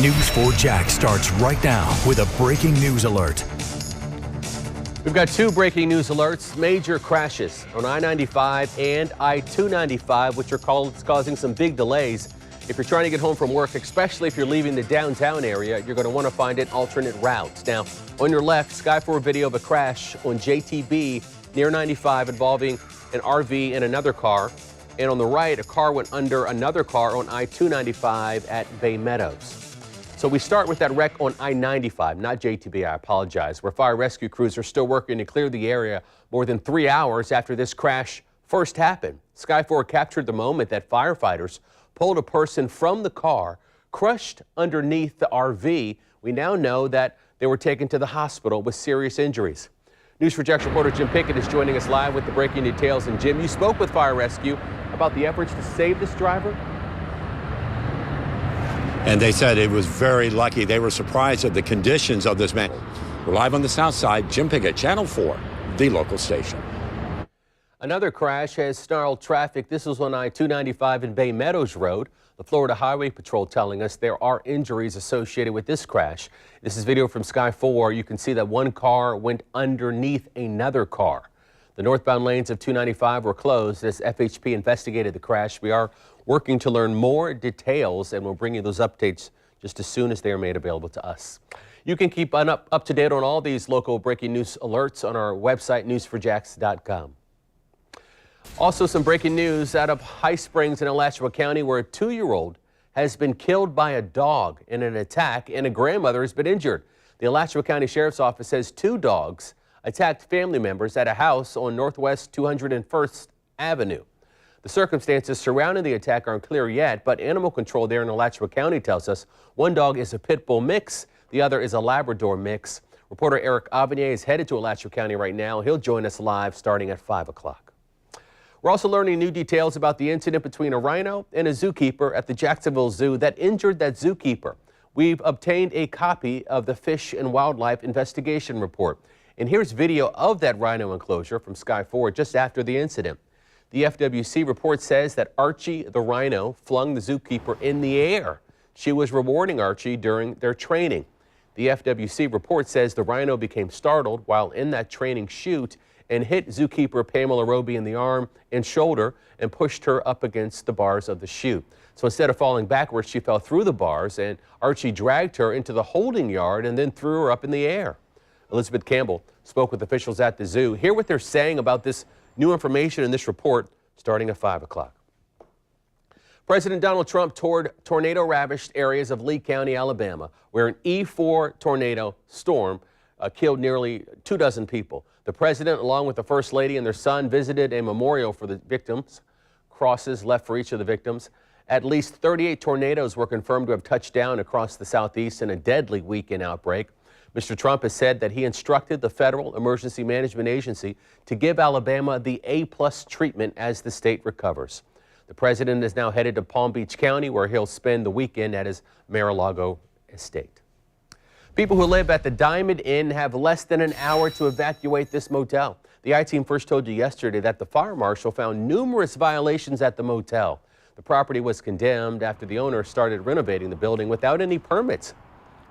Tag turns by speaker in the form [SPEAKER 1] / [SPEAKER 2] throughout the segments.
[SPEAKER 1] News 4 Jax starts right now with a breaking news alert.
[SPEAKER 2] We've got two breaking news alerts. Major crashes on I-95 and I-295, which are causing some big delays. If you're trying to get home from work, especially if you're leaving the downtown area, you're going to want to find an alternate route. Now, on your left, Sky 4 video of a crash on JTB near 95 involving an RV and another car. And on the right, a car went under another car on I-295 at Bay Meadows. So we start with that wreck on I-95, not JTB, I apologize, where fire rescue crews are still working to clear the area more than 3 hours after this crash first happened. Sky 4 captured the moment that firefighters pulled a person from the car, crushed underneath the RV. We now know that they were taken to the hospital with serious injuries. News4Jax reporter Jim Pickett is joining us live with the breaking details. And Jim, you spoke with fire rescue about the efforts to save this driver.
[SPEAKER 3] And they said it was very lucky. They were surprised at the conditions of this man. We're live on the south side. Jim Pickett, Channel 4, the local station.
[SPEAKER 2] Another crash has snarled traffic. This was on I-295 in Bay Meadows Road. The Florida Highway Patrol telling us there are injuries associated with this crash. This is video from Sky 4. You can see that one car went underneath another car. The northbound lanes of 295 were closed as FHP investigated the crash. We are working to learn more details, and we'll bring you those updates just as soon as they are made available to us. You can keep up to date on all these local breaking news alerts on our website, news4jax.com. Also, some breaking news out of High Springs in Alachua County, where a 2-year-old has been killed by a dog in an attack and a grandmother has been injured. The Alachua County Sheriff's Office says 2 dogs attacked family members at a house on Northwest 201st Avenue. The circumstances surrounding the attack aren't clear yet, but animal control there in Alachua County tells us one dog is a pit bull mix, the other is a Labrador mix. Reporter Eric Avenier is headed to Alachua County right now. He'll join us live starting at 5 o'clock. We're also learning new details about the incident between a rhino and a zookeeper at the Jacksonville Zoo that injured that zookeeper. We've obtained a copy of the Fish and Wildlife Investigation Report. And here's video of that rhino enclosure from Sky 4 just after the incident. The FWC report says that Archie the rhino flung the zookeeper in the air. She was rewarding Archie during their training. The FWC report says the rhino became startled while in that training shoot and hit zookeeper Pamela Roby in the arm and shoulder and pushed her up against the bars of the chute. So instead of falling backwards, she fell through the bars, and Archie dragged her into the holding yard and then threw her up in the air. Elizabeth Campbell spoke with officials at the zoo. Hear what they're saying about this new information in this report starting at 5 o'clock. President Donald Trump toured tornado-ravaged areas of Lee County, Alabama, where an E4 tornado storm killed nearly 24 people. The president, along with the First Lady and their son, visited a memorial for the victims, crosses left for each of the victims. At least 38 tornadoes were confirmed to have touched down across the southeast in a deadly weekend outbreak. Mr. Trump has said that he instructed the Federal Emergency Management Agency to give Alabama the A+ treatment as the state recovers. The president is now headed to Palm Beach County, where he'll spend the weekend at his Mar-a-Lago estate. People who live at the Diamond Inn have less than an hour to evacuate this motel. The I-Team first told you yesterday that the fire marshal found numerous violations at the motel. The property was condemned after the owner started renovating the building without any permits.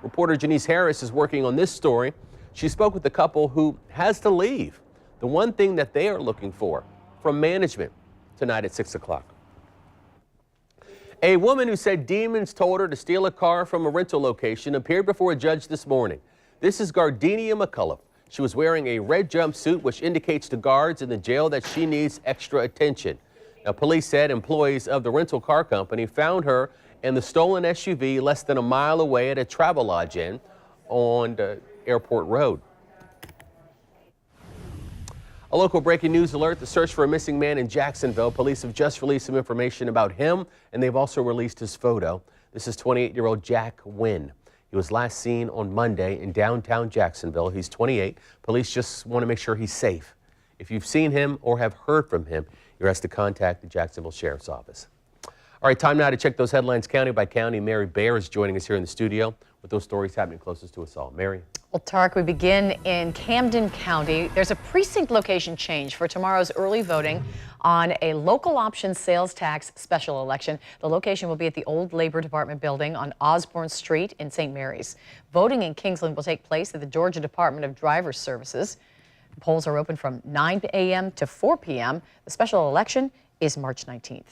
[SPEAKER 2] Reporter Janice Harris is working on this story. She spoke with the couple who has to leave. The one thing that they are looking for from management tonight at 6 o'clock. A woman who said demons told her to steal a car from a rental location appeared before a judge this morning. This is Gardenia McCullough. She was wearing a red jumpsuit, which indicates to guards in the jail that she needs extra attention. Now, police said employees of the rental car company found her in the stolen SUV less than a mile away at a Travelodge Inn on Airport Road. A local breaking news alert, the search for a missing man in Jacksonville. Police have just released some information about him, and they've also released his photo. This is 28-year-old Jack Wynn. He was last seen on Monday in downtown Jacksonville. He's 28. Police just want to make sure he's safe. If you've seen him or have heard from him, you're asked to contact the Jacksonville Sheriff's Office. All right, time now to check those headlines county by county. Mary Bear is joining us here in the studio with those stories happening closest to us all. Mary.
[SPEAKER 4] Well, Tarek, we begin in Camden County. There's a precinct location change for tomorrow's early voting on a local option sales tax special election. The location will be at the old Labor Department building on Osborne Street in St. Mary's. Voting in Kingsland will take place at the Georgia Department of Driver's Services. The polls are open from 9 a.m. to 4 p.m. The special election is March 19th.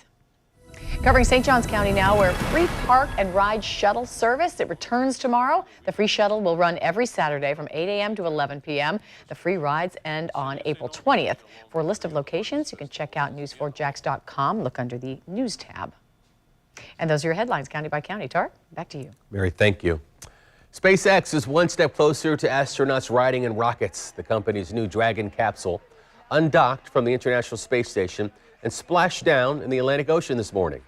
[SPEAKER 4] Covering St. Johns County now, where free park and ride shuttle service, it returns tomorrow. The free shuttle will run every Saturday from 8 a.m. to 11 p.m. The free rides end on April 20th. For a list of locations, you can check out news4jax.com. Look under the News tab. And those are your headlines, county by county. Tarek, back to you.
[SPEAKER 2] Mary, thank you. SpaceX is one step closer to astronauts riding in rockets. The company's new Dragon capsule undocked from the International Space Station and splashed down in the Atlantic Ocean this morning.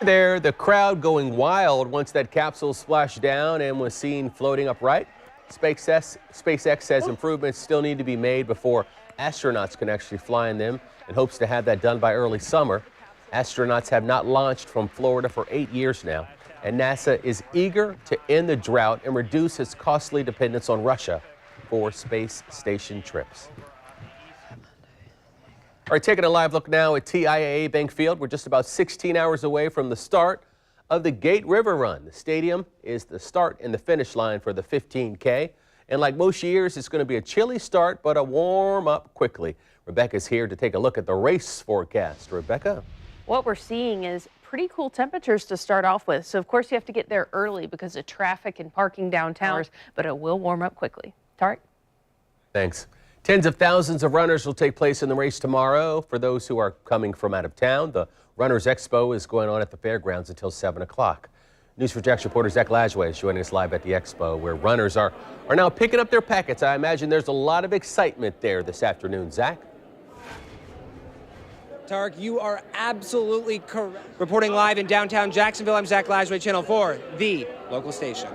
[SPEAKER 2] There, the crowd going wild once that capsule splashed down and was seen floating upright. SpaceX says improvements still need to be made before astronauts can actually fly in them, and hopes to have that done by early summer. Astronauts have not launched from Florida for 8 years now, and NASA is eager to end the drought and reduce its costly dependence on Russia for space station trips. All right, taking a live look now at TIAA Bank Field. We're just about 16 hours away from the start of the Gate River Run. The stadium is the start and the finish line for the 15K. And like most years, it's going to be a chilly start, but a warm up quickly. Rebecca's here to take a look at the race forecast. Rebecca?
[SPEAKER 5] What we're seeing is pretty cool temperatures to start off with. So, of course, you have to get there early because of traffic and parking downtown, but it will warm up quickly. Tarek?
[SPEAKER 2] Thanks. Tens of thousands of runners will take place in the race tomorrow. For those who are coming from out of town, the Runners Expo is going on at the fairgrounds until 7 o'clock. News4Jax reporter Zach Lajway is joining us live at the Expo, where runners are now picking up their packets. I imagine there's a lot of excitement there this afternoon. Zach?
[SPEAKER 6] Tarek, you are absolutely correct. Reporting live in downtown Jacksonville, I'm Zach Lajway, Channel 4, the local station.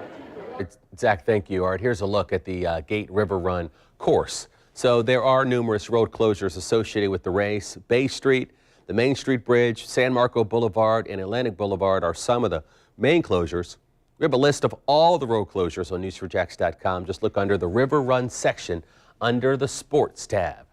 [SPEAKER 2] Zach, thank you. All right, here's a look at the Gate River Run course. So there are numerous road closures associated with the race. Bay Street, the Main Street Bridge, San Marco Boulevard, and Atlantic Boulevard are some of the main closures. We have a list of all the road closures on news4jax.com. Just look under the River Run section under the Sports tab.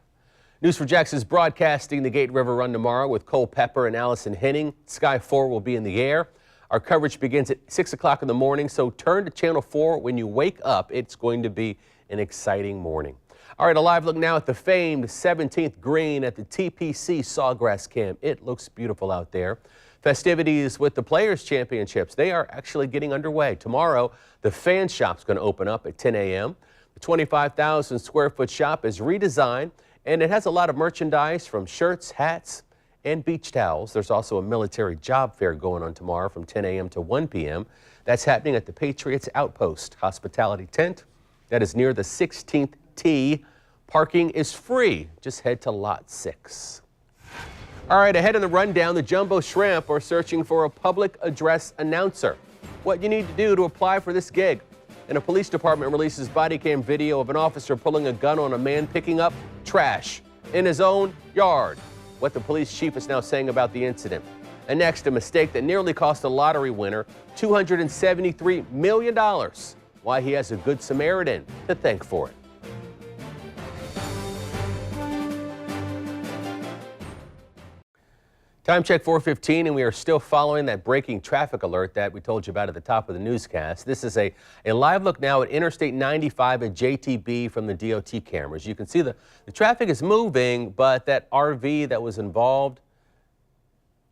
[SPEAKER 2] News4Jax is broadcasting the Gate River Run tomorrow with Cole Pepper and Allison Henning. Sky 4 will be in the air. Our coverage begins at 6 o'clock in the morning, so turn to Channel 4 when you wake up. It's going to be an exciting morning. All right, a live look now at the famed 17th green at the TPC Sawgrass Camp. It looks beautiful out there. Festivities with the Players' Championships, they are actually getting underway. Tomorrow, the fan shop's going to open up at 10 a.m. The 25,000 square foot shop is redesigned, and it has a lot of merchandise from shirts, hats, and beach towels. There's also a military job fair going on tomorrow from 10 a.m. to 1 p.m. That's happening at the Patriots Outpost Hospitality Tent. That is near the 16th Tee. Parking is free. Just head to Lot 6. All right, ahead in the rundown, the Jumbo Shrimp are searching for a public address announcer. What you need to do to apply for this gig. And a police department releases body cam video of an officer pulling a gun on a man picking up trash in his own yard. What the police chief is now saying about the incident. And next, a mistake that nearly cost a lottery winner $273 million. Why he has a Good Samaritan to thank for it. Time check 4:15, and we are still following that breaking traffic alert that we told you about at the top of the newscast. This is a live look now at Interstate 95 at JTB from the DOT cameras. You can see the traffic is moving, but that RV that was involved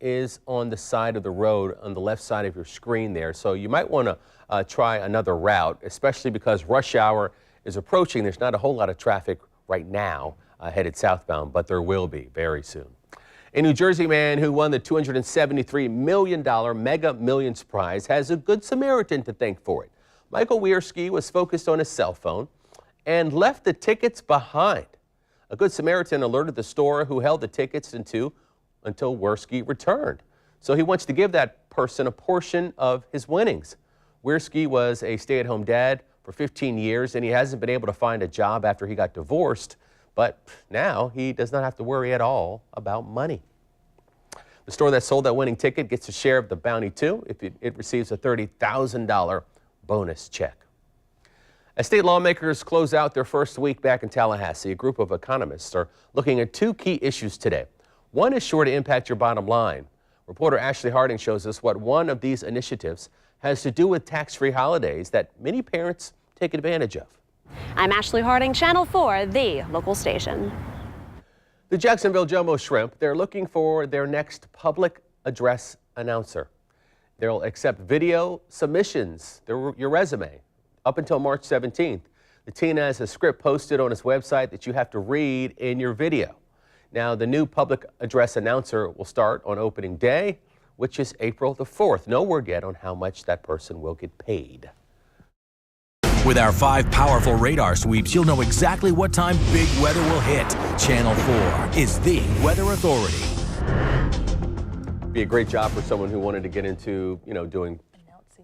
[SPEAKER 2] is on the side of the road on the left side of your screen there. So you might want to try another route, especially because rush hour is approaching. There's not a whole lot of traffic right now headed southbound, but there will be very soon. A New Jersey man who won the $273 million Mega Millions prize has a Good Samaritan to thank for it. Michael Wierski was focused on his cell phone and left the tickets behind. A Good Samaritan alerted the store who held the tickets until Wierski returned. So he wants to give that person a portion of his winnings. Wierski was a stay-at-home dad for 15 years, and he hasn't been able to find a job after he got divorced. But now he does not have to worry at all about money. The store that sold that winning ticket gets a share of the bounty, too, if it receives a $30,000 bonus check. As state lawmakers close out their first week back in Tallahassee, a group of economists are looking at two key issues today. One is sure to impact your bottom line. Reporter Ashley Harding shows us what one of these initiatives has to do with tax-free holidays that many parents take advantage of.
[SPEAKER 7] I'm Ashley Harding, Channel 4, the local station.
[SPEAKER 2] The Jacksonville Jumbo Shrimp, they're looking for their next public address announcer. They'll accept video submissions, your resume, up until March 17th. The team has a script posted on its website that you have to read in your video. Now, the new public address announcer will start on opening day, which is April the 4th. No word yet on how much that person will get paid.
[SPEAKER 1] With our 5 powerful radar sweeps, you'll know exactly what time big weather will hit. Channel 4 is the weather authority.
[SPEAKER 2] Be a great job for someone who wanted to get into, doing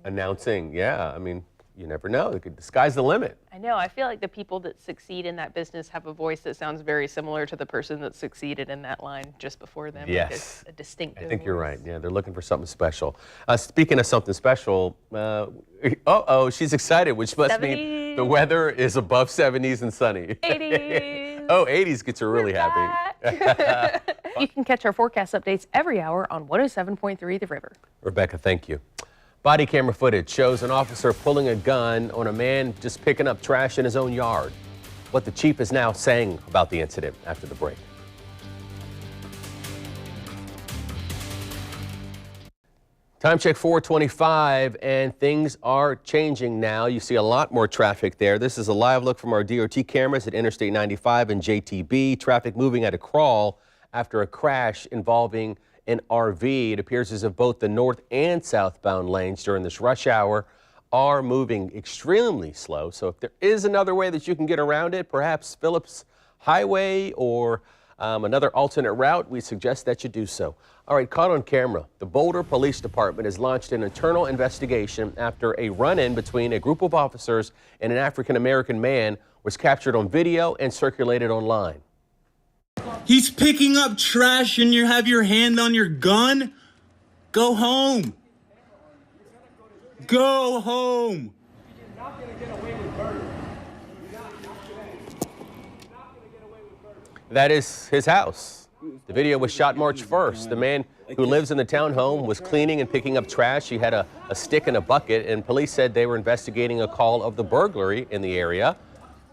[SPEAKER 2] announcing. Yeah, I mean, you never know. The sky's the limit.
[SPEAKER 5] I know. I feel like the people that succeed in that business have a voice that sounds very similar to the person that succeeded in that line just before them.
[SPEAKER 2] Yes.
[SPEAKER 5] Like a distinctive
[SPEAKER 2] I think you're
[SPEAKER 5] voice.
[SPEAKER 2] right. Yeah, they're looking for something special. Speaking of something special, she's excited, which must
[SPEAKER 5] 70s.
[SPEAKER 2] mean the weather is above 70s and sunny.
[SPEAKER 5] 80s.
[SPEAKER 2] Oh, 80s gets her really happy.
[SPEAKER 5] You can catch our forecast updates every hour on 107.3 The River.
[SPEAKER 2] Rebecca, thank you. Body camera footage shows an officer pulling a gun on a man just picking up trash in his own yard. What the chief is now saying about the incident after the break. Time check 4:25, and things are changing now. You see a lot more traffic there. This is a live look from our DOT cameras at Interstate 95 and JTB. Traffic moving at a crawl after a crash involving an RV. It appears as if both the north and southbound lanes during this rush hour are moving extremely slow. So if there is another way that you can get around it, perhaps Phillips Highway or another alternate route, we suggest that you do so. All right, caught on camera, the Boulder Police Department has launched an internal investigation after a run-in between a group of officers and an African-American man was captured on video and circulated online.
[SPEAKER 8] He's picking up trash and you have your hand on your gun? Go home. Go home.
[SPEAKER 2] That is his house. The video was shot March 1st. The man who lives in the townhome was cleaning and picking up trash. He had a stick and a bucket, and police said they were investigating a call of the burglary in the area.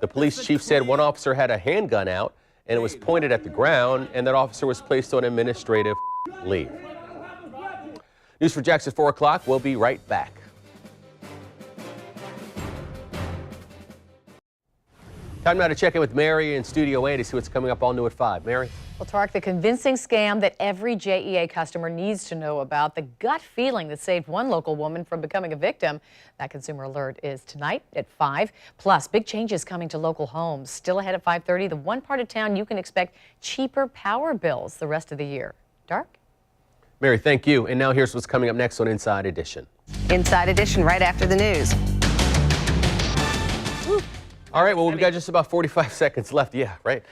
[SPEAKER 2] The police chief said one officer had a handgun out, and it was pointed at the ground, and that officer was placed on administrative leave. News for Jackson 4 o'clock. We'll be right back. Time now to check in with Mary in Studio A to see what's coming up all new at 5. Mary?
[SPEAKER 4] Well, Tark, the convincing scam that every JEA customer needs to know about, the gut feeling that saved one local woman from becoming a victim. That consumer alert is tonight at 5. Plus, big changes coming to local homes. Still ahead at 5:30, the one part of town you can expect cheaper power bills the rest of the year. Dark?
[SPEAKER 2] Mary, thank you. And now here's what's coming up next on Inside Edition.
[SPEAKER 9] Inside Edition right after the news.
[SPEAKER 2] All right, well, we've got just about 45 seconds left. Yeah, right.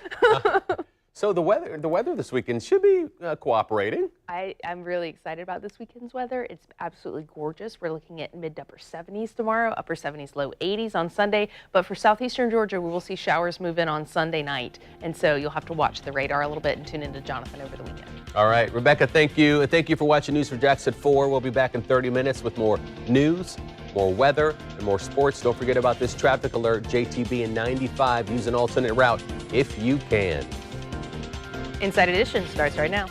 [SPEAKER 2] So the weather this weekend should be cooperating.
[SPEAKER 5] I'm really excited about this weekend's weather. It's absolutely gorgeous. We're looking at mid to upper 70s tomorrow, upper 70s, low 80s on Sunday. But for southeastern Georgia, we will see showers move in on Sunday night. And so you'll have to watch the radar a little bit and tune into Jonathan over the weekend.
[SPEAKER 2] All right, Rebecca, thank you. And thank you for watching News for Jackson 4. We'll be back in 30 minutes with more news, more weather, and more sports. Don't forget about this traffic alert, JTB and 95. Use an alternate route if you can.
[SPEAKER 5] Inside Edition starts right now.